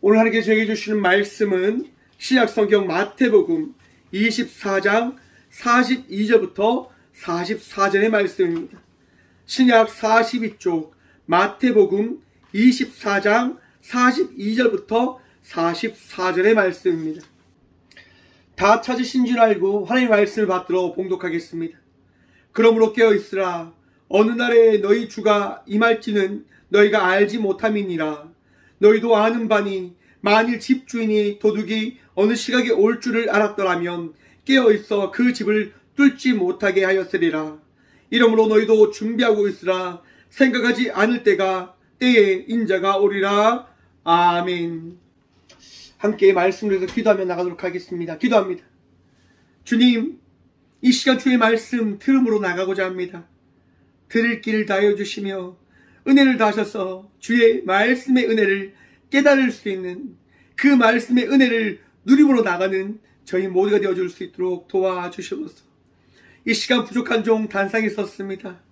오늘 하나님께 저에게 주시는 말씀은 신약성경 마태복음 24장 42절부터 44절의 말씀입니다. 신약 42쪽 마태복음 24장 42절부터 44절의 말씀입니다. 다 찾으신 줄 알고 하나님의 말씀을 받들어 봉독하겠습니다. 그러므로 깨어있으라. 어느 날에 너희 주가 임할지는 너희가 알지 못함이니라. 너희도 아는 바니 만일 집주인이 도둑이 어느 시각에 올 줄을 알았더라면 깨어있어 그 집을 뚫지 못하게 하였으리라. 이러므로 너희도 준비하고 있으라. 생각하지 않을 때에 인자가 오리라. 아멘. 함께 말씀을 위해서 기도하며 나가도록 하겠습니다. 기도합니다. 주님, 이 시간 주의 말씀 들음으로 나가고자 합니다. 들을 길을 다하여 주시며 은혜를 다하셔서 주의 말씀의 은혜를 깨달을 수 있는, 그 말씀의 은혜를 누림으로 나가는 저희 모두가 되어줄 수 있도록 도와주시옵소서. 이 시간 부족한 종 단상에 섰습니다.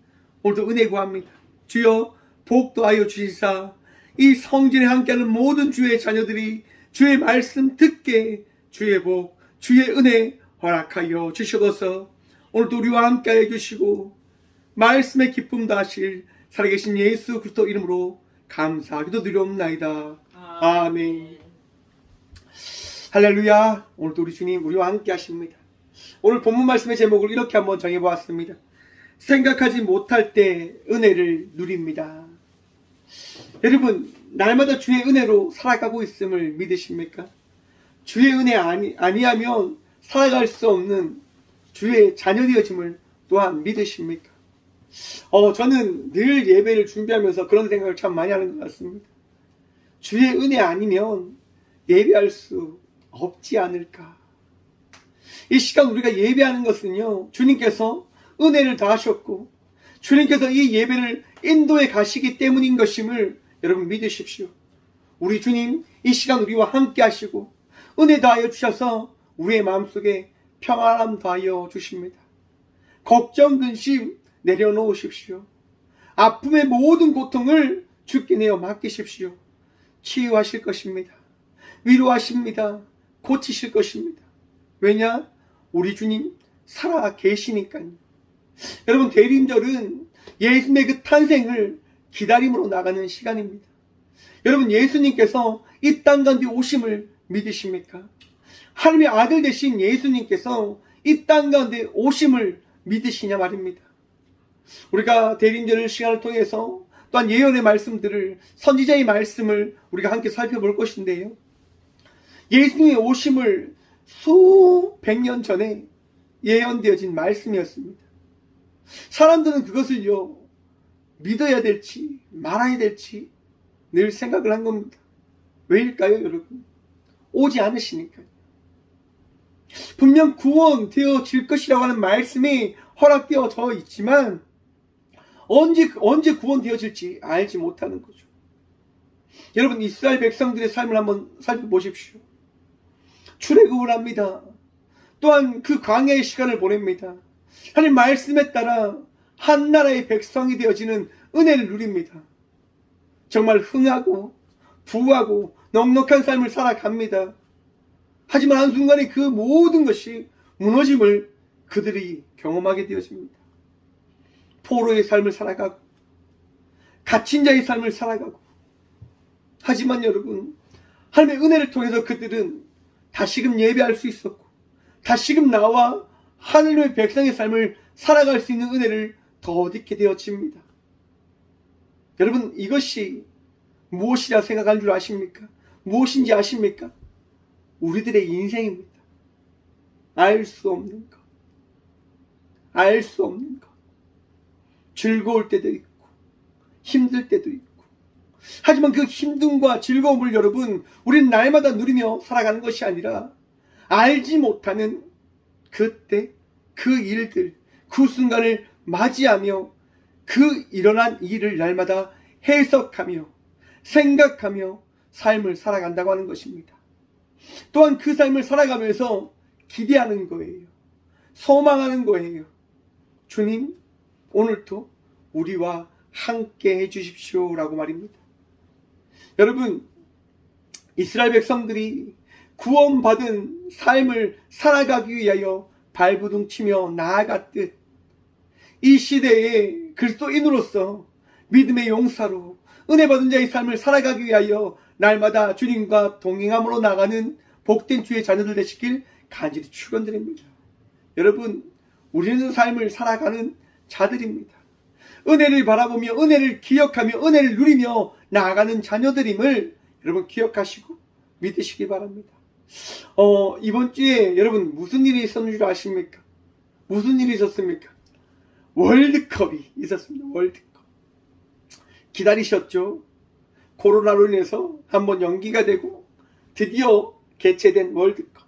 오늘도 은혜 구합니다. 주여 복도하여 주시사 이 성전에 함께하는 모든 주의 자녀들이 주의 말씀 듣게 주의 복, 주의 은혜 허락하여 주시옵소서. 오늘도 우리와 함께하여 주시고 말씀의 기쁨 다하실 살아계신 예수 그리스도 이름으로 감사하기도 드리옵나이다. 아멘. 할렐루야. 오늘도 우리 주님 우리와 함께 하십니다. 오늘 본문 말씀의 제목을 이렇게 한번 정해보았습니다. 생각하지 못할 때 은혜를 누립니다. 여러분, 날마다 주의 은혜로 살아가고 있음을 믿으십니까? 주의 은혜 아니하면 살아갈 수 없는 주의 자녀 되어짐을 또한 믿으십니까? 저는 늘 예배를 준비하면서 그런 생각을 참 많이 하는 것 같습니다. 주의 은혜 아니면 예배할 수 없지 않을까. 이 시간 우리가 예배하는 것은요, 주님께서 은혜를 다하셨고 주님께서 이 예배를 인도해 가시기 때문인 것임을 여러분 믿으십시오. 우리 주님 이 시간 우리와 함께 하시고 은혜 다하여 주셔서 우리의 마음속에 평안함 다하여 주십니다. 걱정 근심 내려놓으십시오. 아픔의 모든 고통을 주께 내어 맡기십시오. 치유하실 것입니다. 위로하십니다. 고치실 것입니다. 왜냐? 우리 주님 살아 계시니까요. 여러분, 대림절은 예수님의 그 탄생을 기다림으로 나가는 시간입니다. 여러분, 예수님께서 이 땅 가운데 오심을 믿으십니까? 하나님의 아들 되신 예수님께서 이 땅 가운데 오심을 믿으시냐 말입니다. 우리가 대림절 시간을 통해서 또한 예언의 말씀들을, 선지자의 말씀을 우리가 함께 살펴볼 것인데요, 예수님의 오심을 수백 년 전에 예언되어진 말씀이었습니다. 사람들은 그것을요, 믿어야 될지 말아야 될지 늘 생각을 한 겁니다. 왜일까요, 여러분? 오지 않으시니까요. 분명 구원되어질 것이라고 하는 말씀이 허락되어져 있지만 언제 구원되어질지 알지 못하는 거죠. 여러분, 이스라엘 백성들의 삶을 한번 살펴보십시오. 출애굽을 합니다. 또한 그 광야의 시간을 보냅니다. 하나님 말씀에 따라 한 나라의 백성이 되어지는 은혜를 누립니다. 정말 흥하고 부하고 넉넉한 삶을 살아갑니다. 하지만 한순간에 그 모든 것이 무너짐을 그들이 경험하게 되어집니다. 포로의 삶을 살아가고 갇힌 자의 삶을 살아가고, 하지만 여러분, 하나님의 은혜를 통해서 그들은 다시금 예배할 수 있었고 다시금 나와 하늘의 백성의 삶을 살아갈 수 있는 은혜를 더 얻게 되어집니다. 여러분, 이것이 무엇이라 생각한 줄 아십니까? 무엇인지 아십니까? 우리들의 인생입니다. 알 수 없는 것, 알 수 없는 것. 즐거울 때도 있고 힘들 때도 있고, 하지만 그 힘듦과 즐거움을 여러분, 우리는 날마다 누리며 살아가는 것이 아니라 알지 못하는 그때 그 일들, 그 순간을 맞이하며 그 일어난 일을 날마다 해석하며 생각하며 삶을 살아간다고 하는 것입니다. 또한 그 삶을 살아가면서 기대하는 거예요. 소망하는 거예요. 주님, 오늘도 우리와 함께 해주십시오 라고 말입니다. 여러분, 이스라엘 백성들이 구원받은 삶을 살아가기 위하여 발부둥치며 나아갔듯 이 시대의 그리스도인으로서 믿음의 용사로 은혜 받은 자의 삶을 살아가기 위하여 날마다 주님과 동행함으로 나가는 복된 주의 자녀들 되시길 간절히 축원드립니다. 여러분, 우리는 삶을 살아가는 자들입니다. 은혜를 바라보며 은혜를 기억하며 은혜를 누리며 나아가는 자녀들임을 여러분 기억하시고 믿으시기 바랍니다. 이번 주에 여러분 무슨 일이 있었는 줄 아십니까? 무슨 일이 있었습니까? 월드컵이 있었습니다. 월드컵. 기다리셨죠? 코로나로 인해서 한번 연기가 되고 드디어 개최된 월드컵.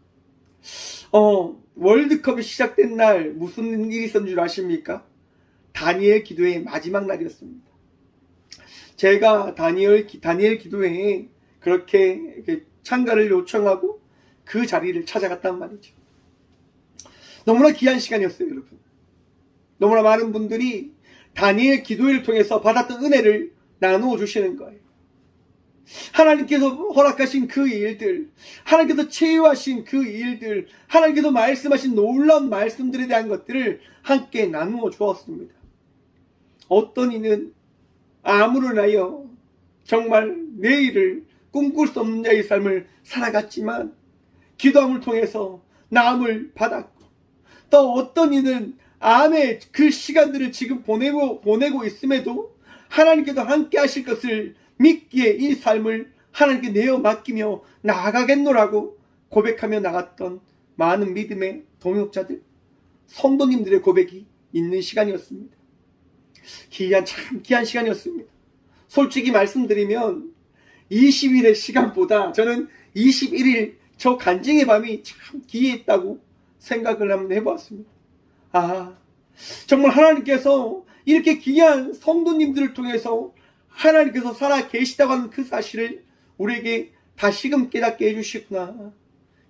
월드컵이 시작된 날 무슨 일이 있었는 줄 아십니까? 다니엘 기도회의 마지막 날이었습니다. 제가 다니엘 기도회에 그렇게 참가를 요청하고 그 자리를 찾아갔단 말이죠. 너무나 귀한 시간이었어요, 여러분. 너무나 많은 분들이 다니엘 기도회를 통해서 받았던 은혜를 나누어 주시는 거예요. 하나님께서 허락하신 그 일들, 하나님께서 체유하신 그 일들, 하나님께서 말씀하신 놀라운 말씀들에 대한 것들을 함께 나누어 주었습니다. 어떤 이는 암으로 인하여 정말 내일을 꿈꿀 수 없는 자의 삶을 살아갔지만 기도함을 통해서 나음을 받았고, 또 어떤 이는 암의 그 시간들을 지금 보내고 있음에도 하나님께서 함께 하실 것을 믿기에 이 삶을 하나님께 내어 맡기며 나아가겠노라고 고백하며 나갔던 많은 믿음의 동역자들, 성도님들의 고백이 있는 시간이었습니다. 참 귀한 시간이었습니다. 솔직히 말씀드리면 20일의 시간보다 저는 21일 저 간증의 밤이 참 귀했다고 생각을 한번 해보았습니다. 정말 하나님께서 이렇게 귀한 성도님들을 통해서 하나님께서 살아 계시다고 하는 그 사실을 우리에게 다시금 깨닫게 해주시구나.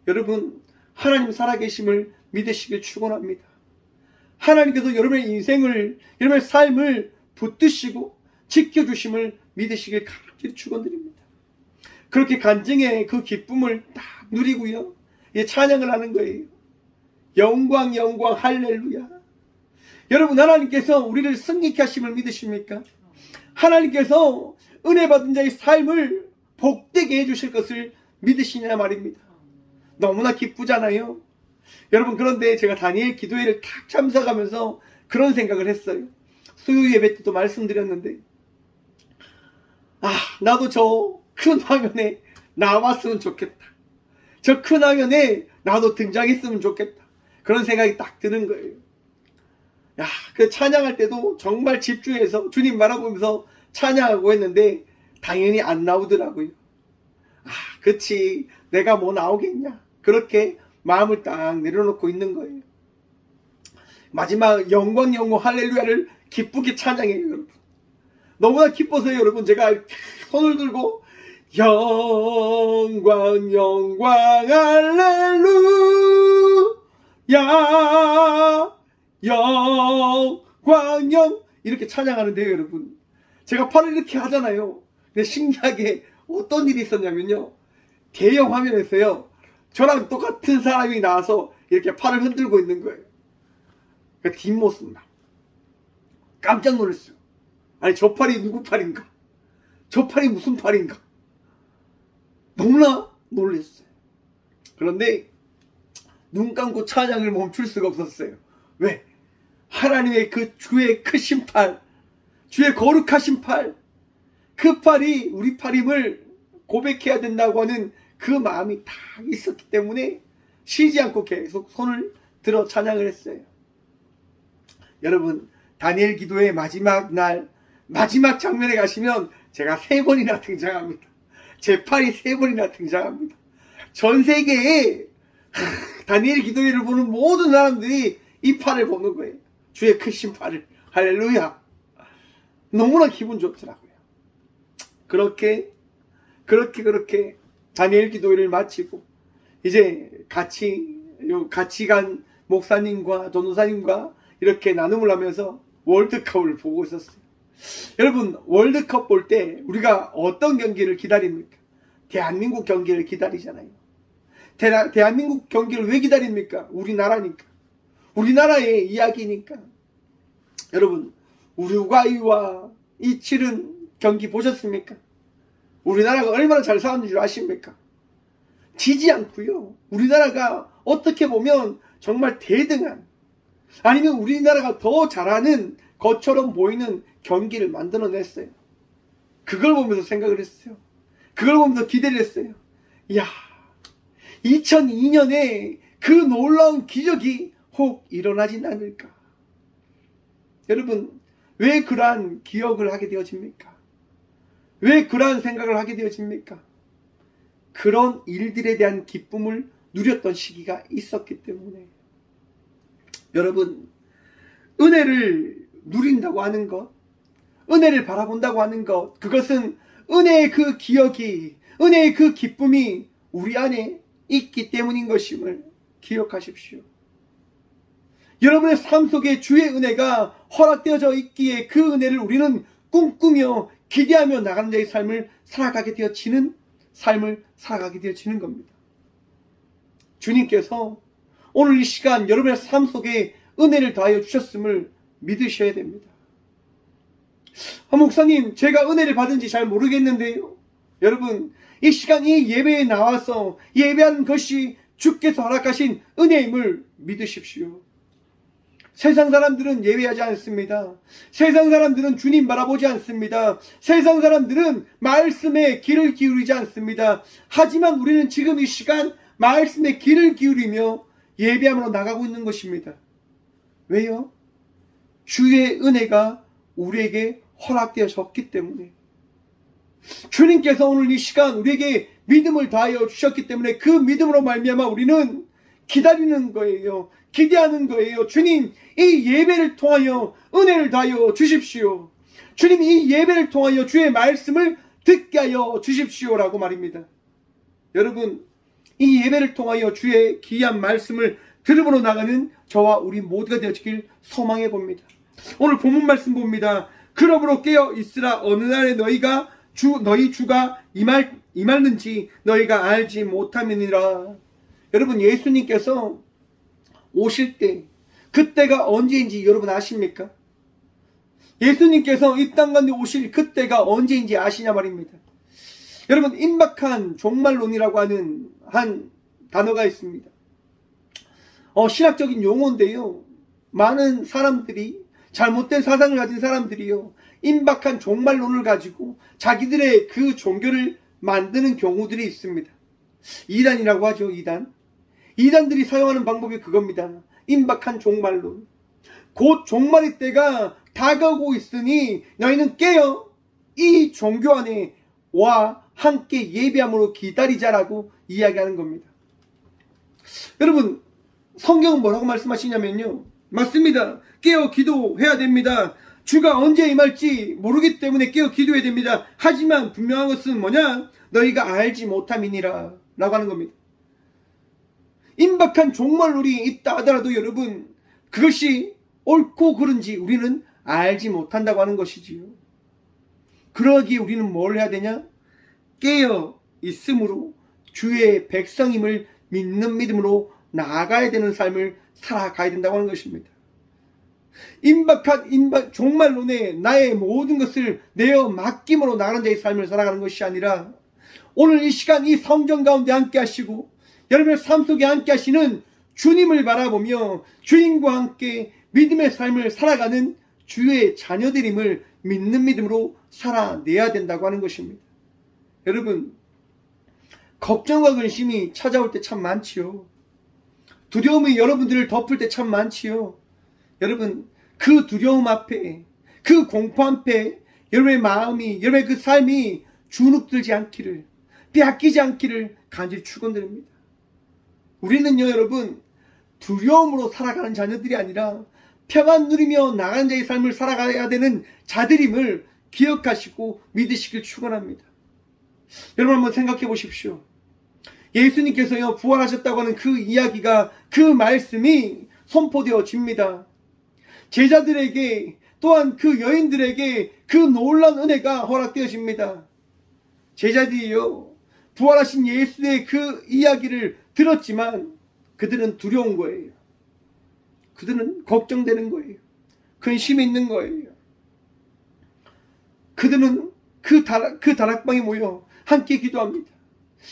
여러분, 하나님 살아계심을 믿으시길 축원합니다. 하나님께서 여러분의 인생을, 여러분의 삶을 붙드시고 지켜주심을 믿으시길 간절히 축원드립니다. 그렇게 간증의 그 기쁨을 딱 누리고요, 이제 찬양을 하는 거예요. 영광 영광 할렐루야. 여러분, 하나님께서 우리를 승리케 하심을 믿으십니까? 하나님께서 은혜 받은 자의 삶을 복되게 해주실 것을 믿으시냐 말입니다. 너무나 기쁘잖아요. 여러분, 그런데 제가 다니엘 기도회를 탁 참석하면서 그런 생각을 했어요. 수요 예배 때도 말씀드렸는데, 나도 저 큰 화면에 나왔으면 좋겠다. 저 큰 화면에 나도 등장했으면 좋겠다. 그런 생각이 딱 드는 거예요. 그 찬양할 때도 정말 집중해서 주님 바라보면서 찬양하고 했는데 당연히 안 나오더라고요. 그치, 내가 뭐 나오겠냐. 그렇게 마음을 딱 내려놓고 있는 거예요. 마지막 영광 영광 할렐루야를 기쁘게 찬양해요, 여러분. 너무나 기뻐서요, 여러분. 제가 손을 들고 영광 영광 할렐루야 영광 이렇게 찬양하는데요, 여러분. 제가 팔을 이렇게 하잖아요. 근데 신기하게 어떤 일이 있었냐면요, 대형 화면에서요 저랑 똑같은 사람이 나와서 이렇게 팔을 흔들고 있는 거예요. 그 뒷모습 깜짝 놀랐어요. 아니, 저 팔이 누구 팔인가? 저 팔이 무슨 팔인가? 너무나 놀랐어요. 그런데 눈 감고 찬양을 멈출 수가 없었어요. 왜? 하나님의 그 주의 크신 팔, 주의 거룩하신 팔, 그 팔이 우리 팔임을 고백해야 된다고 하는 그 마음이 다 있었기 때문에 쉬지 않고 계속 손을 들어 찬양을 했어요. 여러분, 다니엘 기도의 마지막 날, 마지막 장면에 가시면 제가 3번이나 등장합니다. 제 팔이 3번이나 등장합니다. 전 세계에 다니엘 기도회를 보는 모든 사람들이 이 팔을 보는 거예요. 주의 크신 팔을. 할렐루야. 너무나 기분 좋더라고요. 그렇게 다니엘 기도회를 마치고 이제 같이 간 목사님과 전도사님과 이렇게 나눔을 하면서 월드컵을 보고 있었어요. 여러분, 월드컵 볼 때 우리가 어떤 경기를 기다립니까? 대한민국 경기를 기다리잖아요. 대한민국 경기를 왜 기다립니까? 우리나라니까. 우리나라의 이야기니까. 여러분, 우루과이와 이 치른 경기 보셨습니까? 우리나라가 얼마나 잘 싸우는 줄 아십니까? 지지 않고요. 우리나라가 어떻게 보면 정말 대등한, 아니면 우리나라가 더 잘하는 것처럼 보이는 경기를 만들어냈어요. 그걸 보면서 생각을 했어요. 그걸 보면서 기대를 했어요. 이야, 2002년에 그 놀라운 기적이 혹 일어나진 않을까? 여러분, 왜 그러한 기억을 하게 되어집니까? 왜 그러한 생각을 하게 되어집니까? 그런 일들에 대한 기쁨을 누렸던 시기가 있었기 때문에. 여러분, 은혜를 누린다고 하는 것, 은혜를 바라본다고 하는 것, 그것은 은혜의 그 기억이, 은혜의 그 기쁨이 우리 안에 있기 때문인 것임을 기억하십시오. 여러분의 삶 속에 주의 은혜가 허락되어져 있기에 그 은혜를 우리는 꿈꾸며 기대하며 나가는 자의 삶을 살아가게 되어지는 삶을 살아가게 되어지는 겁니다. 주님께서 오늘 이 시간 여러분의 삶 속에 은혜를 더하여 주셨음을 믿으셔야 됩니다. 목사님, 제가 은혜를 받은지 잘 모르겠는데요. 여러분, 이 시간 이 예배에 나와서 예배하는 것이 주께서 허락하신 은혜임을 믿으십시오. 세상 사람들은 예배하지 않습니다. 세상 사람들은 주님 바라보지 않습니다. 세상 사람들은 말씀에 귀를 기울이지 않습니다. 하지만 우리는 지금 이 시간 말씀에 귀를 기울이며 예배함으로 나가고 있는 것입니다. 왜요? 주의 은혜가 우리에게 허락되어졌기 때문에. 주님께서 오늘 이 시간 우리에게 믿음을 다하여 주셨기 때문에 그 믿음으로 말미암아 우리는 기다리는 거예요. 기대하는 거예요. 주님, 이 예배를 통하여 은혜를 다하여 주십시오. 주님, 이 예배를 통하여 주의 말씀을 듣게 하여 주십시오라고 말입니다. 여러분, 이 예배를 통하여 주의 귀한 말씀을 들음으로 나가는 저와 우리 모두가 되어지길 소망해 봅니다. 오늘 본문 말씀 봅니다. 그러므로 깨어 있으라. 어느 날에 너희 주가 임할는지 너희가 알지 못함이니라. 여러분, 예수님께서 오실 때, 그때가 언제인지 여러분 아십니까? 예수님께서 이 땅 가운데 오실 그때가 언제인지 아시냐 말입니다. 여러분, 임박한 종말론이라고 하는 한 단어가 있습니다. 신학적인 용어인데요. 많은 사람들이, 잘못된 사상을 가진 사람들이요, 임박한 종말론을 가지고 자기들의 그 종교를 만드는 경우들이 있습니다. 이단이라고 하죠. 이단들이 사용하는 방법이 그겁니다. 임박한 종말론. 곧 종말의 때가 다가오고 있으니 너희는 깨어 이 종교 안에 와 함께 예배함으로 기다리자라고 이야기하는 겁니다. 여러분, 성경은 뭐라고 말씀하시냐면요, 맞습니다. 깨어 기도해야 됩니다. 주가 언제 임할지 모르기 때문에 깨어 기도해야 됩니다. 하지만 분명한 것은 뭐냐? 너희가 알지 못함이니라 라고 하는 겁니다. 임박한 종말론이 있다 하더라도 여러분, 그것이 옳고 그른지 우리는 알지 못한다고 하는 것이지요. 그러기에 우리는 뭘 해야 되냐? 깨어 있음으로 주의 백성임을 믿는 믿음으로 나아가야 되는 삶을 살아가야 된다고 하는 것입니다. 임박한 종말론에 나의 모든 것을 내어 맡김으로 나가는 자의 삶을 살아가는 것이 아니라, 오늘 이 시간 이 성경 가운데 함께 하시고 여러분의 삶 속에 함께 하시는 주님을 바라보며 주님과 함께 믿음의 삶을 살아가는 주의 자녀들임을 믿는 믿음으로 살아내야 된다고 하는 것입니다. 여러분, 걱정과 근심이 찾아올 때 참 많지요. 두려움이 여러분들을 덮을 때 참 많지요. 여러분, 그 두려움 앞에, 그 공포 앞에 여러분의 마음이, 여러분의 그 삶이 주눅들지 않기를, 빼앗기지 않기를 간절히 축원드립니다. 우리는요, 여러분, 두려움으로 살아가는 자녀들이 아니라 평안 누리며 나간 자의 삶을 살아가야 되는 자들임을 기억하시고 믿으시길 축원합니다. 여러분, 한번 생각해 보십시오. 예수님께서요, 부활하셨다고 하는 그 이야기가, 그 말씀이 선포되어집니다. 제자들에게, 또한 그 여인들에게 그 놀라운 은혜가 허락되어집니다. 제자들이요, 부활하신 예수의 그 이야기를 들었지만 그들은 두려운 거예요. 그들은 걱정되는 거예요. 근심이 있는 거예요. 그들은 그 다락방에 모여 함께 기도합니다.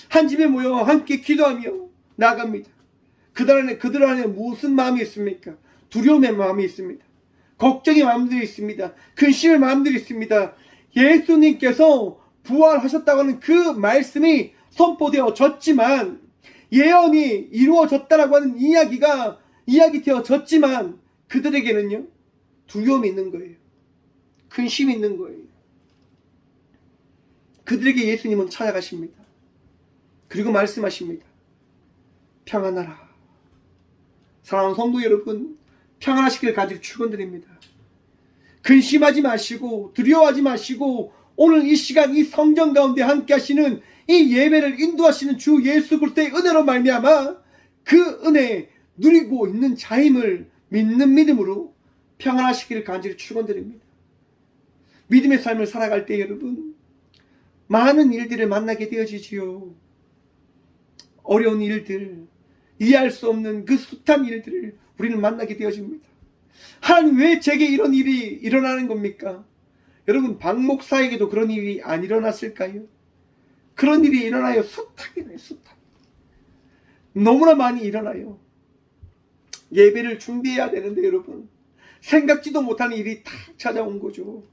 한 집에 모여 함께 기도하며 나갑니다. 그들 안에 무슨 마음이 있습니까? 두려움의 마음이 있습니다. 걱정의 마음들이 있습니다. 근심의 마음들이 있습니다. 예수님께서 부활하셨다고 하는 그 말씀이 선포되어졌지만, 예언이 이루어졌다라고 하는 이야기가 이야기되어졌지만, 그들에게는요 두려움이 있는 거예요. 근심이 있는 거예요. 그들에게 예수님은 찾아가십니다. 그리고 말씀하십니다. 평안하라. 사랑하는 성도 여러분, 평안하시길 간절히 축원드립니다. 근심하지 마시고 두려워하지 마시고 오늘 이 시간 이 성전 가운데 함께 하시는 이 예배를 인도하시는 주 예수 그리스도의 은혜로 말미암아 그 은혜 누리고 있는 자임을 믿는 믿음으로 평안하시기를 간절히 축원드립니다. 믿음의 삶을 살아갈 때 여러분, 많은 일들을 만나게 되어지지요. 어려운 일들, 이해할 수 없는 그 숱한 일들을 우리는 만나게 되어집니다. 하나님, 왜 제게 이런 일이 일어나는 겁니까? 여러분, 박 목사에게도 그런 일이 안 일어났을까요? 그런 일이 일어나요. 숱하게. 너무나 많이 일어나요. 예배를 준비해야 되는데 여러분, 생각지도 못한 일이 탁 찾아온 거죠.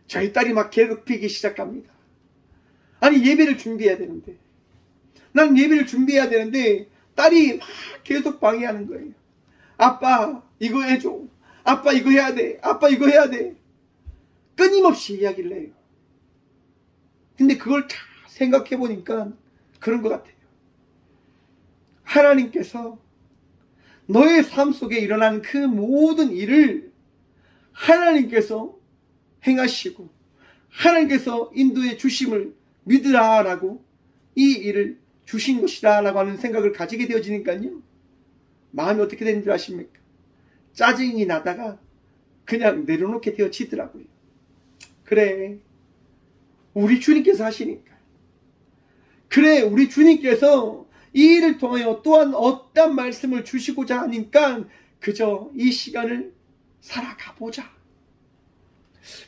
저희 딸이 막 괴롭히기 시작합니다. 아니, 예배를 준비해야 되는데, 난 예배를 준비해야 되는데 딸이 막 계속 방해하는 거예요. 아빠 이거 해줘. 아빠 이거 해야 돼. 아빠 이거 해야 돼. 끊임없이 이야기를 해요. 근데 그걸 다 생각해 보니까 그런 것 같아요. 하나님께서 너의 삶 속에 일어난 그 모든 일을 하나님께서 행하시고 하나님께서 인도해 주심을 믿으라라고 이 일을 주신 것이다 라고 하는 생각을 가지게 되어지니까요, 마음이 어떻게 되는 줄 아십니까? 짜증이 나다가 그냥 내려놓게 되어지더라고요. 그래, 우리 주님께서 하시니까. 그래, 우리 주님께서 이 일을 통하여 또한 어떤 말씀을 주시고자 하니까 그저 이 시간을 살아가 보자.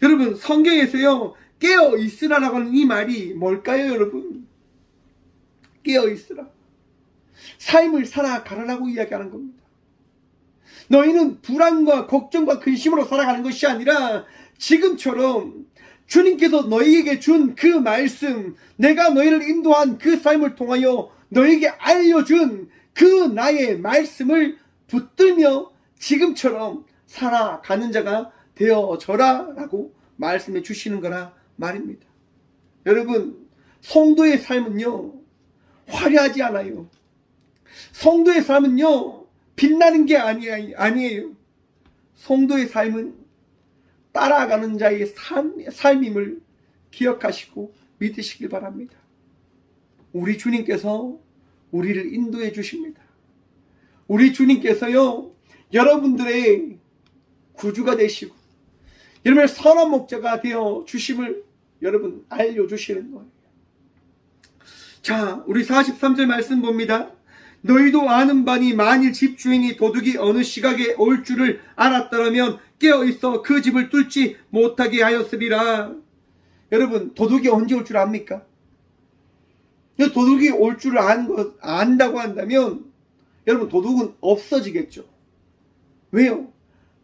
여러분, 성경에서요 깨어 있으라라고 하는 이 말이 뭘까요? 여러분, 깨어 있으라, 삶을 살아가라라고 이야기하는 겁니다. 너희는 불안과 걱정과 근심으로 살아가는 것이 아니라 지금처럼 주님께서 너희에게 준 그 말씀, 내가 너희를 인도한 그 삶을 통하여 너희에게 알려준 그 나의 말씀을 붙들며 지금처럼 살아가는 자가 되어져라 라고 말씀해 주시는 거라 말입니다. 여러분, 성도의 삶은요 화려하지 않아요. 성도의 삶은요 빛나는 게 아니에요. 성도의 삶은 따라가는 자의 삶임을 기억하시고 믿으시길 바랍니다. 우리 주님께서 우리를 인도해 주십니다. 우리 주님께서요 여러분들의 구주가 되시고 여러분의 선한 목자가 되어 주심을 여러분 알려주시는 거예요. 자, 우리 43절 말씀 봅니다. 너희도 아는 바니 만일 집주인이 도둑이 어느 시각에 올 줄을 알았더라면 깨어있어 그 집을 뚫지 못하게 하였으리라. 여러분, 도둑이 언제 올 줄 압니까? 도둑이 올 줄을 안다고 한다면 여러분, 도둑은 없어지겠죠. 왜요?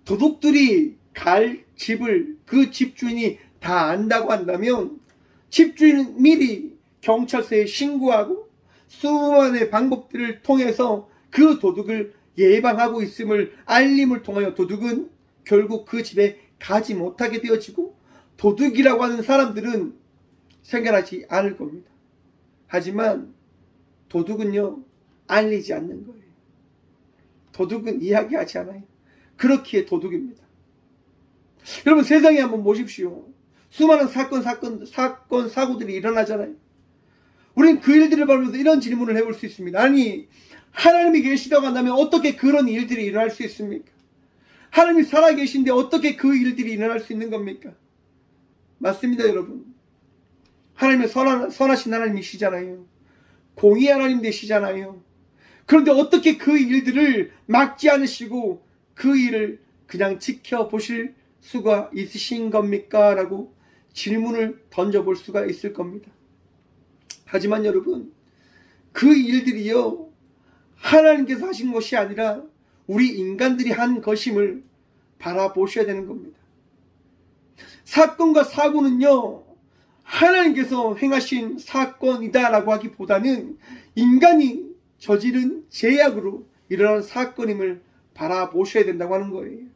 도둑들이 갈 집을 그 집주인이 다 안다고 한다면 집주인은 미리 경찰서에 신고하고 수많은 방법들을 통해서 그 도둑을 예방하고 있음을 알림을 통하여 도둑은 결국 그 집에 가지 못하게 되어지고 도둑이라고 하는 사람들은 생겨나지 않을 겁니다. 하지만 도둑은요 알리지 않는 거예요. 도둑은 이야기하지 않아요. 그렇기에 도둑입니다. 여러분, 세상에 한번 보십시오. 수많은 사건 사고들이 일어나잖아요. 우리는 그 일들을 보면서 이런 질문을 해볼 수 있습니다. 아니, 하나님이 계시다고 한다면 어떻게 그런 일들이 일어날 수 있습니까? 하나님이 살아계신데 어떻게 그 일들이 일어날 수 있는 겁니까? 맞습니다, 여러분. 하나님은 선하신 하나님이시잖아요. 공의 하나님 되시잖아요. 그런데 어떻게 그 일들을 막지 않으시고 그 일을 그냥 지켜보실 수가 있으신 겁니까? 라고 질문을 던져볼 수가 있을 겁니다. 하지만 여러분, 그 일들이요, 하나님께서 하신 것이 아니라 우리 인간들이 한 것임을 바라보셔야 되는 겁니다. 사건과 사고는요, 하나님께서 행하신 사건이다라고 하기보다는 인간이 저지른 죄악으로 일어난 사건임을 바라보셔야 된다고 하는 거예요.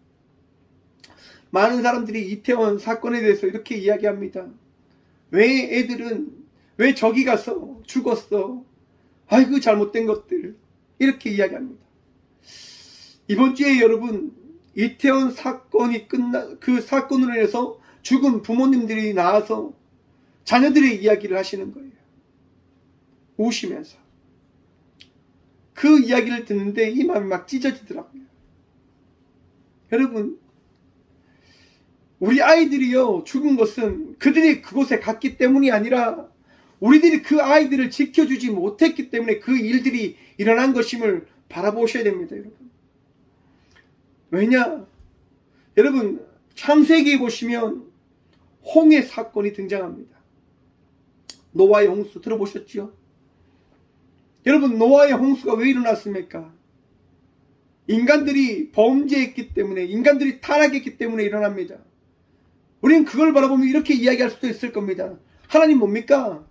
많은 사람들이 이태원 사건에 대해서 이렇게 이야기합니다. 왜 저기 가서 죽었어? 아이고 잘못된 것들, 이렇게 이야기합니다. 이번 주에 여러분, 이태원 사건이 그 사건으로 인해서 죽은 부모님들이 나와서 자녀들의 이야기를 하시는 거예요. 우시면서. 그 이야기를 듣는데 이 마음이 막 찢어지더라고요. 여러분, 우리 아이들이요, 죽은 것은 그들이 그곳에 갔기 때문이 아니라 우리들이 그 아이들을 지켜주지 못했기 때문에 그 일들이 일어난 것임을 바라보셔야 됩니다, 여러분. 왜냐? 여러분, 창세기에 보시면 홍해 사건이 등장합니다. 노아의 홍수 들어보셨죠? 여러분, 노아의 홍수가 왜 일어났습니까? 인간들이 범죄했기 때문에, 인간들이 타락했기 때문에 일어납니다. 우리는 그걸 바라보면 이렇게 이야기할 수도 있을 겁니다. 하나님 뭡니까?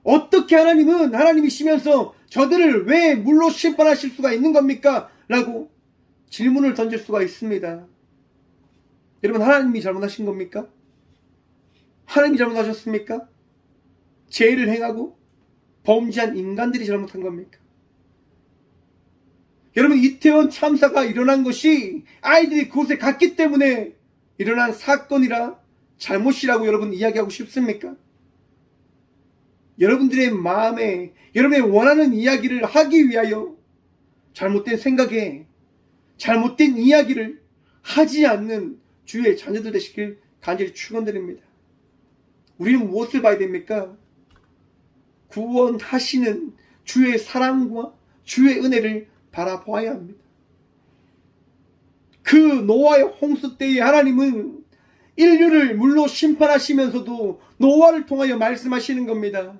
어떻게 하나님은 하나님이시면서 저들을 왜 물로 심판하실 수가 있는 겁니까? 라고 질문을 던질 수가 있습니다. 여러분, 하나님이 잘못하신 겁니까? 하나님이 잘못하셨습니까? 죄를 행하고 범죄한 인간들이 잘못한 겁니까? 여러분, 이태원 참사가 일어난 것이 아이들이 그곳에 갔기 때문에 일어난 사건이라 잘못이라고 여러분 이야기하고 싶습니까? 여러분들의 마음에 여러분의 원하는 이야기를 하기 위하여 잘못된 생각에 잘못된 이야기를 하지 않는 주의 자녀들 되시길 간절히 축원드립니다. 우리는 무엇을 봐야 됩니까? 구원하시는 주의 사랑과 주의 은혜를 바라보아야 합니다. 그 노아의 홍수 때에 하나님은 인류를 물로 심판하시면서도 노아를 통하여 말씀하시는 겁니다.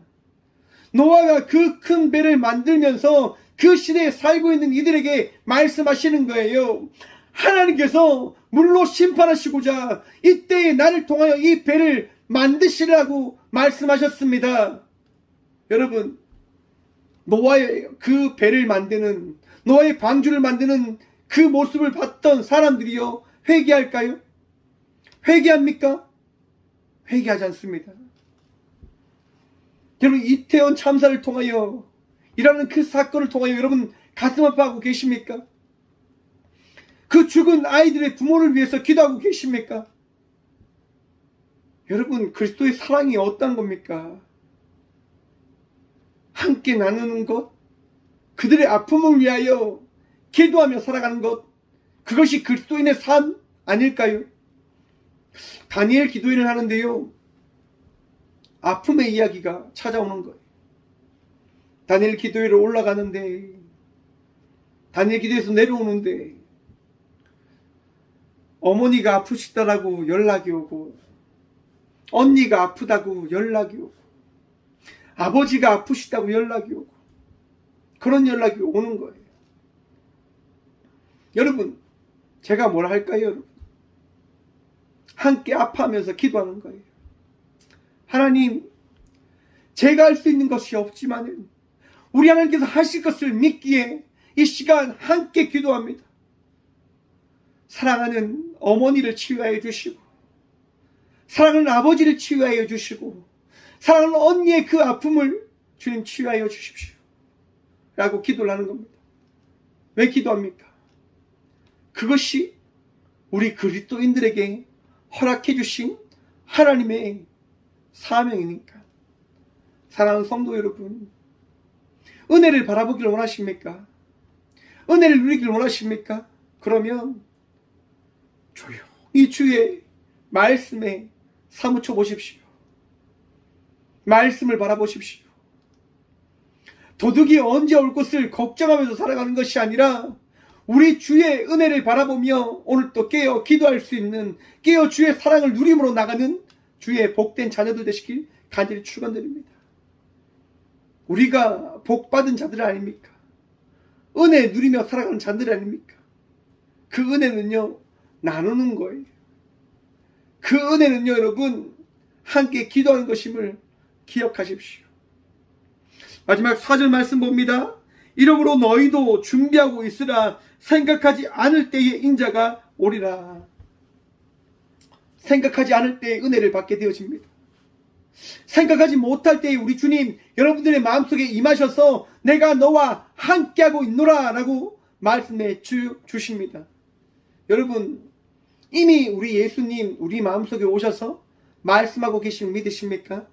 노아가 그 큰 배를 만들면서 그 시대에 살고 있는 이들에게 말씀하시는 거예요. 하나님께서 물로 심판하시고자 이때에 나를 통하여 이 배를 만드시라고 말씀하셨습니다. 여러분, 노아의 그 배를 만드는, 노아의 방주를 만드는 그 모습을 봤던 사람들이요, 회개할까요? 회개합니까? 회개하지 않습니다. 여러분, 이태원 참사를 통하여, 일어나는 그 사건을 통하여 여러분 가슴 아파하고 계십니까? 그 죽은 아이들의 부모를 위해서 기도하고 계십니까? 여러분, 그리스도의 사랑이 어떤 겁니까? 함께 나누는 것, 그들의 아픔을 위하여 기도하며 살아가는 것, 그것이 그리스도인의 삶 아닐까요? 다니엘 기도회를 하는데요, 아픔의 이야기가 찾아오는 거예요. 다니엘 기도회를 올라가는데, 다니엘 기도회에서 내려오는데 어머니가 아프시다라고 연락이 오고, 언니가 아프다고 연락이 오고, 아버지가 아프시다고 연락이 오고, 그런 연락이 오는 거예요. 여러분, 제가 뭐라 할까요, 여러분? 함께 아파하면서 기도하는 거예요. 하나님, 제가 할 수 있는 것이 없지만 우리 하나님께서 하실 것을 믿기에 이 시간 함께 기도합니다. 사랑하는 어머니를 치유하여 주시고, 사랑하는 아버지를 치유하여 주시고, 사랑하는 언니의 그 아픔을 주님 치유하여 주십시오 라고 기도를 하는 겁니다. 왜 기도합니까? 그것이 우리 그리스도인들에게 허락해 주신 하나님의 사명이니까. 사랑하는 성도 여러분, 은혜를 바라보기를 원하십니까? 은혜를 누리기를 원하십니까? 그러면 조용히 주의 말씀에 사무쳐 보십시오. 말씀을 바라보십시오. 도둑이 언제 올 것을 걱정하면서 살아가는 것이 아니라 우리 주의 은혜를 바라보며 오늘 또 깨어 기도할 수 있는, 깨어 주의 사랑을 누림으로 나가는 주의 복된 자녀들 되시길 간절히 축원드립니다. 우리가 복받은 자들 아닙니까? 은혜 누리며 살아가는 자들 아닙니까? 그 은혜는요, 나누는 거예요. 그 은혜는요, 여러분, 함께 기도하는 것임을 기억하십시오. 마지막 4절 말씀 봅니다. 이러므로 너희도 준비하고 있으라. 생각하지 않을 때에 인자가 오리라. 생각하지 않을 때에 은혜를 받게 되어집니다. 생각하지 못할 때에 우리 주님 여러분들의 마음속에 임하셔서 내가 너와 함께하고 있노라 라고 말씀해 주십니다. 여러분, 이미 우리 예수님 우리 마음속에 오셔서 말씀하고 계심을 믿으십니까?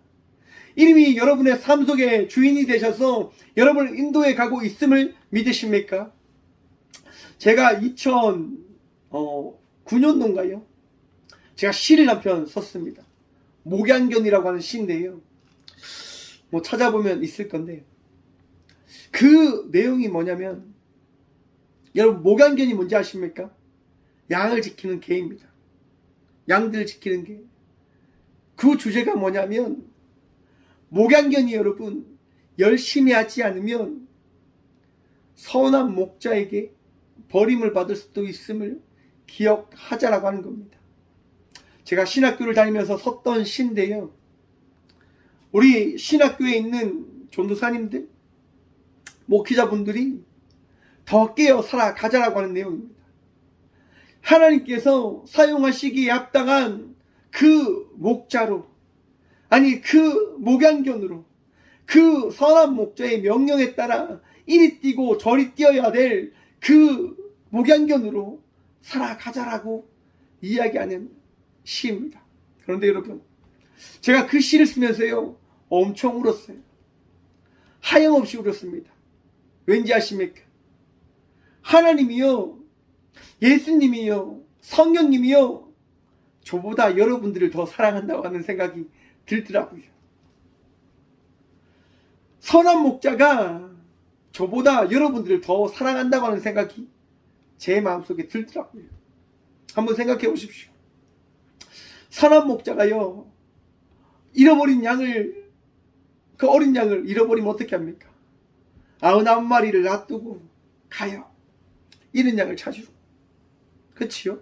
이미 여러분의 삶 속에 주인이 되셔서 여러분을 인도해 가고 있음을 믿으십니까? 제가 2009년도인가요? 제가 시를 한 편 썼습니다. 목양견이라고 하는 시인데요. 뭐 찾아보면 있을 건데, 그 내용이 뭐냐면, 여러분 목양견이 뭔지 아십니까? 양을 지키는 개입니다. 양들을 지키는 개. 그 주제가 뭐냐면, 목양견이 여러분 열심히 하지 않으면 선한 목자에게 버림을 받을 수도 있음을 기억하자라고 하는 겁니다. 제가 신학교를 다니면서 썼던 시인데요. 우리 신학교에 있는 전도사님들, 목회자분들이 더 깨어 살아가자라고 하는 내용입니다. 하나님께서 사용하시기에 합당한 그 목자로, 아니 그 목양견으로, 그 선한 목자의 명령에 따라 이리 뛰고 저리 뛰어야 될 그 목양견으로 살아가자라고 이야기하는 시입니다. 그런데 여러분, 제가 그 시를 쓰면서요 엄청 울었어요. 하염없이 울었습니다. 왠지 아십니까? 하나님이요, 예수님이요, 성령님이요, 저보다 여러분들을 더 사랑한다고 하는 생각이 들더라고요. 선한 목자가 저보다 여러분들을 더 사랑한다고 하는 생각이 제 마음속에 들더라고요. 한번 생각해 보십시오. 선한 목자가요, 잃어버린 양을, 그 어린 양을 잃어버리면 어떻게 합니까? 99마리를 놔두고 가요. 잃은 양을 찾으러. 그치요?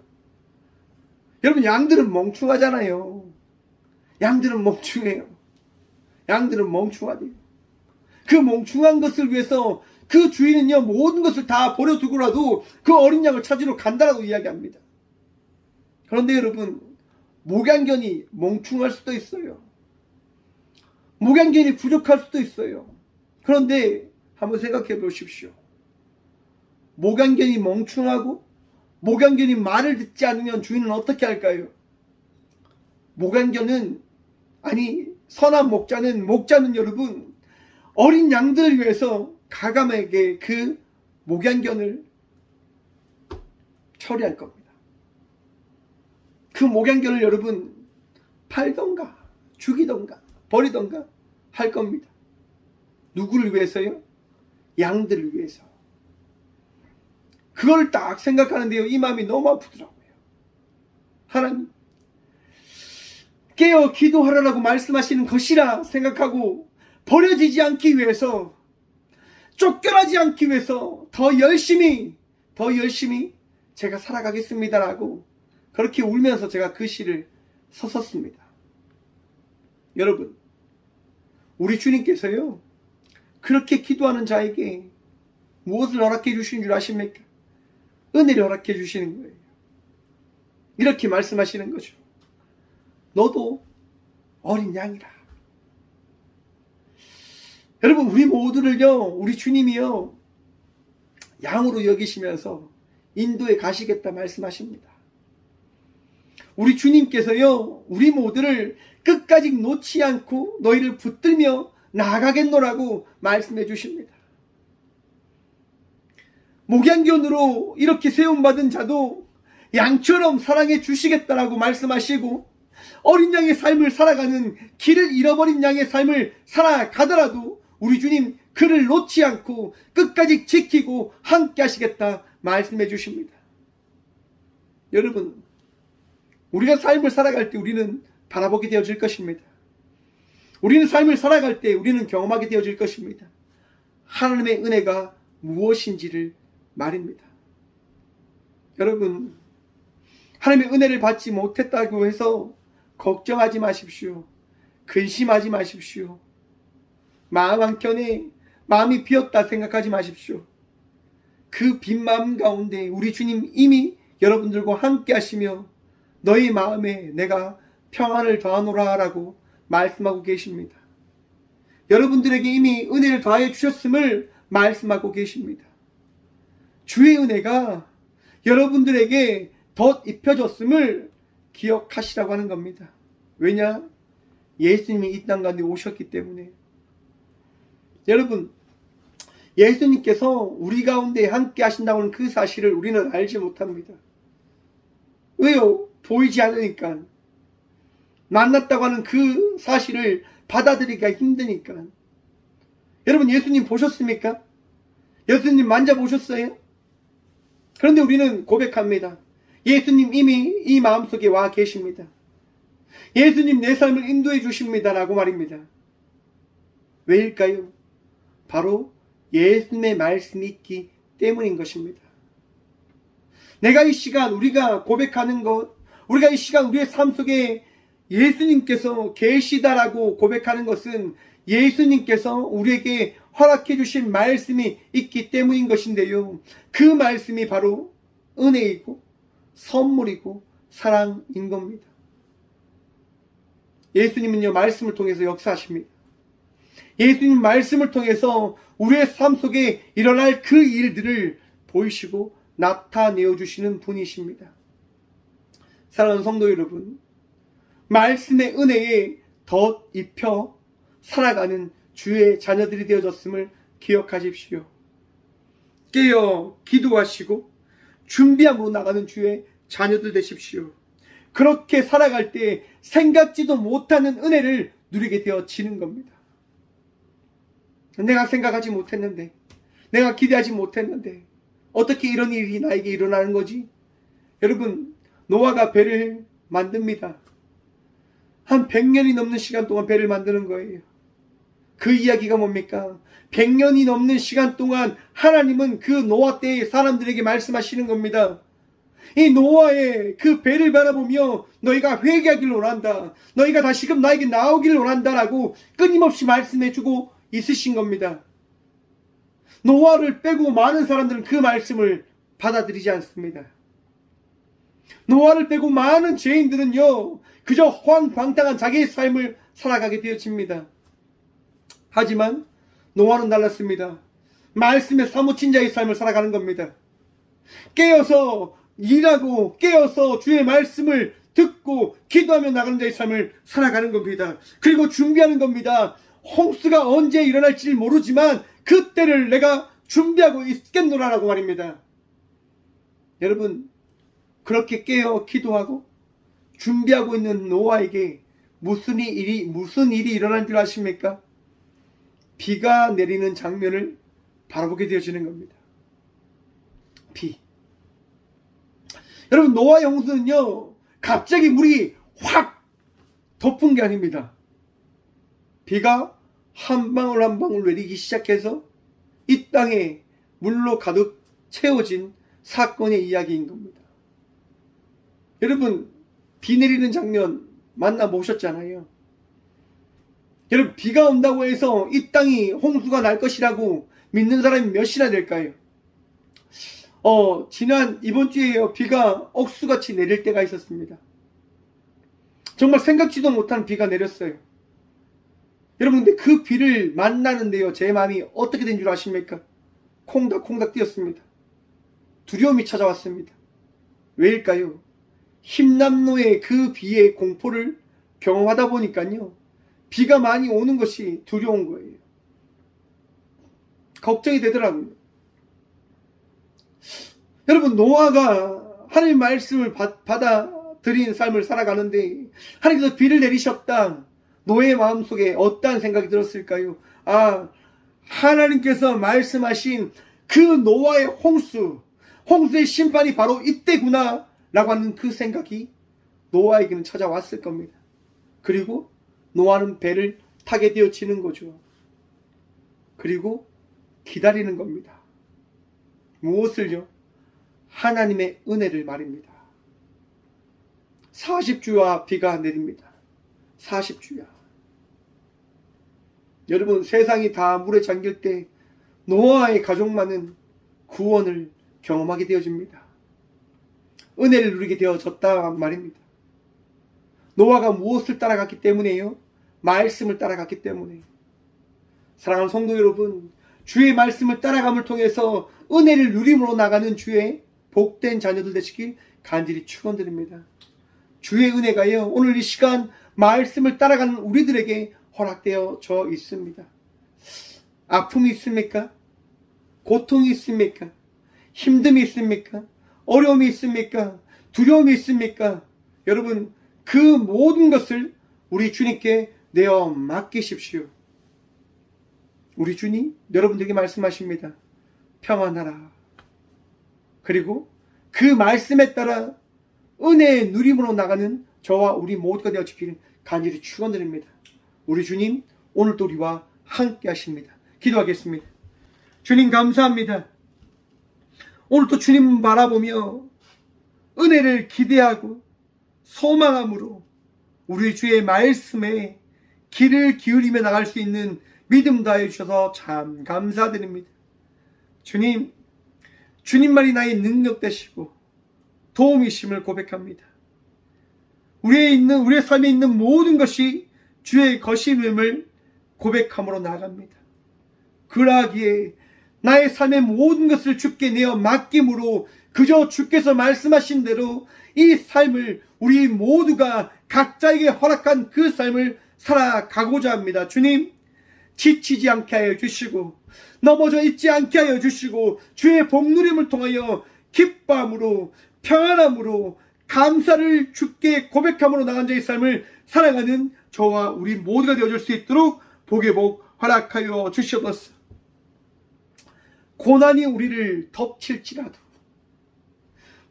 여러분, 양들은 멍충하잖아요. 양들은 멍충해요. 양들은 멍충하대요. 그 멍충한 것을 위해서 그 주인은요, 모든 것을 다 버려두고라도 그 어린 양을 찾으러 간다라고 이야기합니다. 그런데 여러분, 목양견이 멍충할 수도 있어요. 목양견이 부족할 수도 있어요. 그런데 한번 생각해 보십시오. 목양견이 멍충하고 목양견이 말을 듣지 않으면 주인은 어떻게 할까요? 목양견은, 아니 선한 목자는 여러분 어린 양들을 위해서 가감하게 그 목양견을 처리할 겁니다. 그 목양견을 여러분 팔던가 죽이던가 버리던가 할 겁니다. 누구를 위해서요? 양들을 위해서. 그걸 딱 생각하는데요, 이 마음이 너무 아프더라고요. 하나님, 깨어 기도하라고 말씀하시는 것이라 생각하고 버려지지 않기 위해서, 쫓겨나지 않기 위해서 더 열심히 제가 살아가겠습니다라고 그렇게 울면서 제가 그 시를 썼었습니다. 여러분, 우리 주님께서요, 그렇게 기도하는 자에게 무엇을 허락해 주시는 줄 아십니까? 은혜를 허락해 주시는 거예요. 이렇게 말씀하시는 거죠. 너도 어린 양이라. 여러분, 우리 모두를요, 우리 주님이요, 양으로 여기시면서 인도에 가시겠다 말씀하십니다. 우리 주님께서요, 우리 모두를 끝까지 놓지 않고 너희를 붙들며 나아가겠노라고 말씀해 주십니다. 목양견으로 이렇게 세움받은 자도 양처럼 사랑해 주시겠다라고 말씀하시고, 어린 양의 삶을 살아가는 길을 잃어버린 양의 삶을 살아가더라도 우리 주님 그를 놓지 않고 끝까지 지키고 함께 하시겠다 말씀해 주십니다. 여러분, 우리가 삶을 살아갈 때 우리는 바라보게 되어질 것입니다. 우리는 삶을 살아갈 때 우리는 경험하게 되어질 것입니다. 하나님의 은혜가 무엇인지를 말입니다. 여러분, 하나님의 은혜를 받지 못했다고 해서 걱정하지 마십시오. 근심하지 마십시오. 마음 한켠에 마음이 비었다 생각하지 마십시오. 그 빈 마음 가운데 우리 주님 이미 여러분들과 함께 하시며 너희 마음에 내가 평안을 더하노라 라고 말씀하고 계십니다. 여러분들에게 이미 은혜를 더하여 주셨음을 말씀하고 계십니다. 주의 은혜가 여러분들에게 덧 입혀졌음을 기억하시라고 하는 겁니다. 왜냐? 예수님이 이 땅 가운데 오셨기 때문에. 여러분, 예수님께서 우리 가운데 함께 하신다고 하는 그 사실을 우리는 알지 못합니다. 왜요? 보이지 않으니까. 만났다고 하는 그 사실을 받아들이기가 힘드니까. 여러분, 예수님 보셨습니까? 예수님 만져보셨어요? 그런데 우리는 고백합니다. 예수님 이미 이 마음속에 와 계십니다. 예수님 내 삶을 인도해 주십니다 라고 말입니다. 왜일까요? 바로 예수님의 말씀이 있기 때문인 것입니다. 내가 이 시간 우리가 고백하는 것, 우리가 이 시간 우리의 삶 속에 예수님께서 계시다라고 고백하는 것은 예수님께서 우리에게 허락해 주신 말씀이 있기 때문인 것인데요. 그 말씀이 바로 은혜이고 선물이고 사랑인 겁니다. 예수님은요, 말씀을 통해서 역사하십니다. 예수님 말씀을 통해서 우리의 삶 속에 일어날 그 일들을 보이시고 나타내어 주시는 분이십니다. 사랑하는 성도 여러분, 말씀의 은혜에 덧 입혀 살아가는 주의 자녀들이 되어졌음을 기억하십시오. 깨어 기도하시고 준비함으로 나가는 주의 자녀들 되십시오. 그렇게 살아갈 때 생각지도 못하는 은혜를 누리게 되어지는 겁니다. 내가 생각하지 못했는데, 내가 기대하지 못했는데 어떻게 이런 일이 나에게 일어나는 거지? 여러분, 노아가 배를 만듭니다. 한 100년이 넘는 시간 동안 배를 만드는 거예요. 그 이야기가 뭡니까? 100년이 넘는 시간 동안 하나님은 그 노아 때의 사람들에게 말씀하시는 겁니다. 이 노아의 그 배를 바라보며 너희가 회개하기를 원한다, 너희가 다시금 나에게 나오기를 원한다 라고 끊임없이 말씀해주고 있으신 겁니다. 노아를 빼고 많은 사람들은 그 말씀을 받아들이지 않습니다. 노아를 빼고 많은 죄인들은요, 그저 호황방탕한 자기의 삶을 살아가게 되어집니다. 하지만 노아는 달랐습니다. 말씀에 사무친 자의 삶을 살아가는 겁니다. 깨어서 일하고 깨어서 주의 말씀을 듣고 기도하며 나가는 자의 삶을 살아가는 겁니다. 그리고 준비하는 겁니다. 홍수가 언제 일어날지 모르지만 그때를 내가 준비하고 있겠노라라고 말입니다. 여러분, 그렇게 깨어 기도하고 준비하고 있는 노아에게 무슨 일이 일어난 줄 아십니까? 비가 내리는 장면을 바라보게 되어지는 겁니다. 비. 여러분, 노아의 홍수는요, 갑자기 물이 확 덮은 게 아닙니다. 비가 한 방울 한 방울 내리기 시작해서 이 땅에 물로 가득 채워진 사건의 이야기인 겁니다. 여러분, 비 내리는 장면 만나보셨잖아요. 여러분, 비가 온다고 해서 이 땅이 홍수가 날 것이라고 믿는 사람이 몇이나 될까요? 이번 주에 비가 억수같이 내릴 때가 있었습니다. 정말 생각지도 못한 비가 내렸어요. 여러분, 근데 그 비를 만나는데요, 제 마음이 어떻게 된 줄 아십니까? 콩닥콩닥 뛰었습니다. 두려움이 찾아왔습니다. 왜일까요? 힘남로의 그 비의 공포를 경험하다 보니까요, 비가 많이 오는 것이 두려운 거예요. 걱정이 되더라고요. 여러분, 노아가 하나님 말씀을 받아 드린 삶을 살아가는데 하나님께서 비를 내리셨다. 노예의 마음속에 어떠한 생각이 들었을까요? 하나님께서 말씀하신 그 노아의 홍수의 심판이 바로 이때구나 라고 하는 그 생각이 노아에게는 찾아왔을 겁니다. 그리고 노아는 배를 타게 되어지는 거죠. 그리고 기다리는 겁니다. 무엇을요? 하나님의 은혜를 말입니다. 40주야 비가 내립니다. 40주야. 여러분, 세상이 다 물에 잠길 때 노아의 가족만은 구원을 경험하게 되어집니다. 은혜를 누리게 되어졌다 말입니다. 노아가 무엇을 따라갔기 때문에요? 말씀을 따라갔기 때문에. 사랑하는 성도 여러분, 주의 말씀을 따라감을 통해서 은혜를 누림으로 나가는 주의 복된 자녀들 되시길 간절히 축원드립니다. 주의 은혜가요, 오늘 이 시간 말씀을 따라가는 우리들에게 허락되어져 있습니다. 아픔이 있습니까? 고통이 있습니까? 힘듦이 있습니까? 어려움이 있습니까? 두려움이 있습니까? 여러분, 그 모든 것을 우리 주님께 내어 맡기십시오. 우리 주님 여러분들에게 말씀하십니다. 평안하라. 그리고 그 말씀에 따라 은혜의 누림으로 나가는 저와 우리 모두가 되어지기를 간절히 축원드립니다. 우리 주님 오늘도 우리와 함께 하십니다. 기도하겠습니다. 주님 감사합니다. 오늘도 주님 바라보며 은혜를 기대하고 소망함으로 우리 주의 말씀에 귀를 기울이며 나갈 수 있는 믿음 다해 주셔서 참 감사드립니다. 주님, 주님만이 나의 능력 되시고 도움이심을 고백합니다. 우리의 삶에 있는 모든 것이 주의 것임을 고백함으로 나아갑니다. 그러하기에 나의 삶의 모든 것을 주께 내어 맡김으로 그저 주께서 말씀하신 대로 이 삶을 우리 모두가 각자에게 허락한 그 삶을 살아가고자 합니다. 주님, 지치지 않게 하여 주시고 넘어져 있지 않게 하여 주시고 주의 복누림을 통하여 기뻐함으로 평안함으로 감사를 주께 고백함으로 나간 자의 삶을 살아가는 저와 우리 모두가 되어줄 수 있도록 복의 복 허락하여 주시옵소서. 고난이 우리를 덮칠지라도,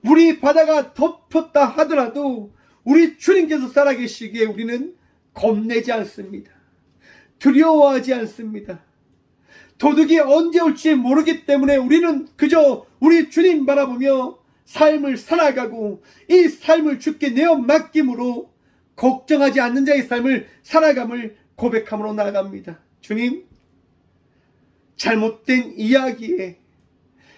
물이 바다가 덮였다 하더라도 우리 주님께서 살아계시기에 우리는 겁내지 않습니다. 두려워하지 않습니다. 도둑이 언제 올지 모르기 때문에 우리는 그저 우리 주님 바라보며 삶을 살아가고 이 삶을 주께 내어 맡김으로 걱정하지 않는 자의 삶을 살아감을 고백함으로 나아갑니다. 주님, 잘못된 이야기에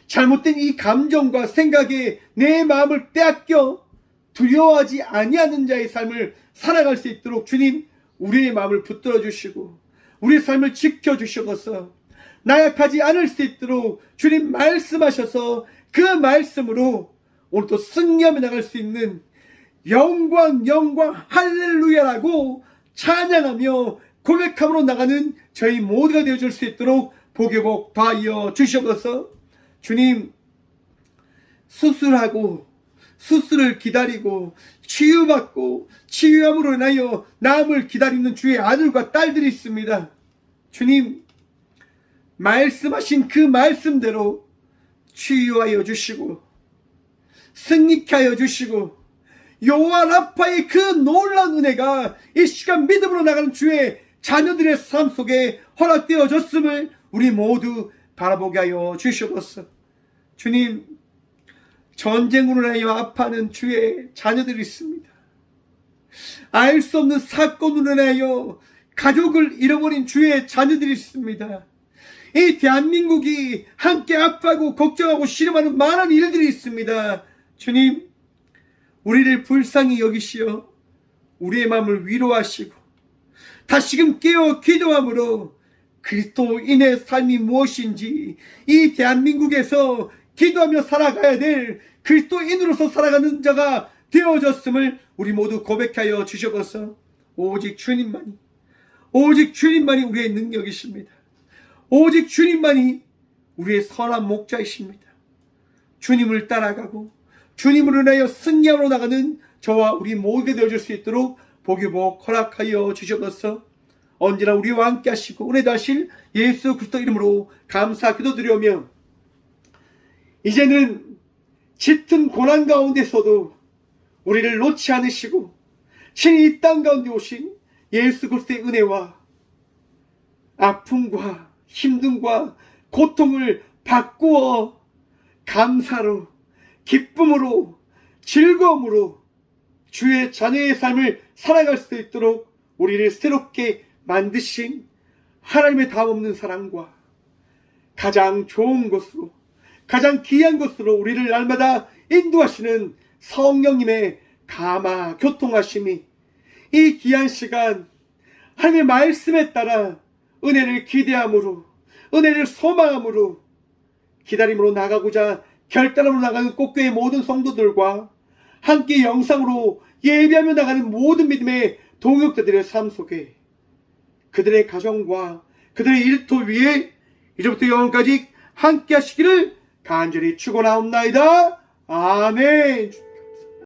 잘못된 이 감정과 생각에 내 마음을 빼앗겨 두려워하지 아니하는 자의 삶을 살아갈 수 있도록 주님, 우리의 마음을 붙들어 주시고 우리의 삶을 지켜주셔서 나약하지 않을 수 있도록 주님 말씀하셔서 그 말씀으로 오늘도 승리하며 나갈 수 있는 영광 할렐루야라고 찬양하며 고백함으로 나가는 저희 모두가 되어줄 수 있도록 복의 복 더하여 주시옵소서. 주님, 수술을 기다리고 치유받고 치유함으로 인하여 나음을 기다리는 주의 아들과 딸들이 있습니다. 주님, 말씀하신 그 말씀대로 치유하여 주시고 승리케 하여 주시고 여호와 라파의 그 놀라운 은혜가 이 시간 믿음으로 나가는 주의 자녀들의 삶 속에 허락되어졌음을 우리 모두 바라보게 하여 주시옵소서. 주님, 전쟁으로 인하여 아파하는 주의 자녀들이 있습니다. 알 수 없는 사건으로 인하여 가족을 잃어버린 주의 자녀들이 있습니다. 이 대한민국이 함께 아파하고 걱정하고 씨름하는 많은 일들이 있습니다. 주님, 우리를 불쌍히 여기시어 우리의 마음을 위로하시고 다시금 깨어 기도함으로 그리스도인의 삶이 무엇인지 이 대한민국에서 기도하며 살아가야 될 그리스도인으로서 살아가는 자가 되어졌음을 우리 모두 고백하여 주셔서 오직 주님만이 우리의 능력이십니다. 오직 주님만이 우리의 선한 목자이십니다. 주님을 따라가고 주님으로 인하여 승리함으로 나가는 저와 우리 모두가 되어줄 수 있도록 복유복 허락하여 주시옵소서. 언제나 우리와 함께 하시고 은혜도 하실 예수 그리스도 이름으로 감사 기도드리오며, 이제는 짙은 고난 가운데서도 우리를 놓지 않으시고 신이 이 땅 가운데 오신 예수 그리스도의 은혜와 아픔과 힘듦과 고통을 바꾸어 감사로, 기쁨으로, 즐거움으로 주의 자녀의 삶을 살아갈 수 있도록 우리를 새롭게 만드신 하나님의 다음없는 사랑과 가장 좋은 것으로, 가장 귀한 것으로 우리를 날마다 인도하시는 성령님의 감화 교통하심이 이 귀한 시간 하나님의 말씀에 따라 은혜를 기대함으로, 은혜를 소망함으로, 기다림으로 나가고자 결단함으로 나가는 꽃교회 모든 성도들과 함께 영상으로 예배하며 나가는 모든 믿음의 동역자들의 삶 속에 그들의 가정과 그들의 일터 위에 이제부터 영원까지 함께 하시기를 간절히 축원하옵나이다. 아멘.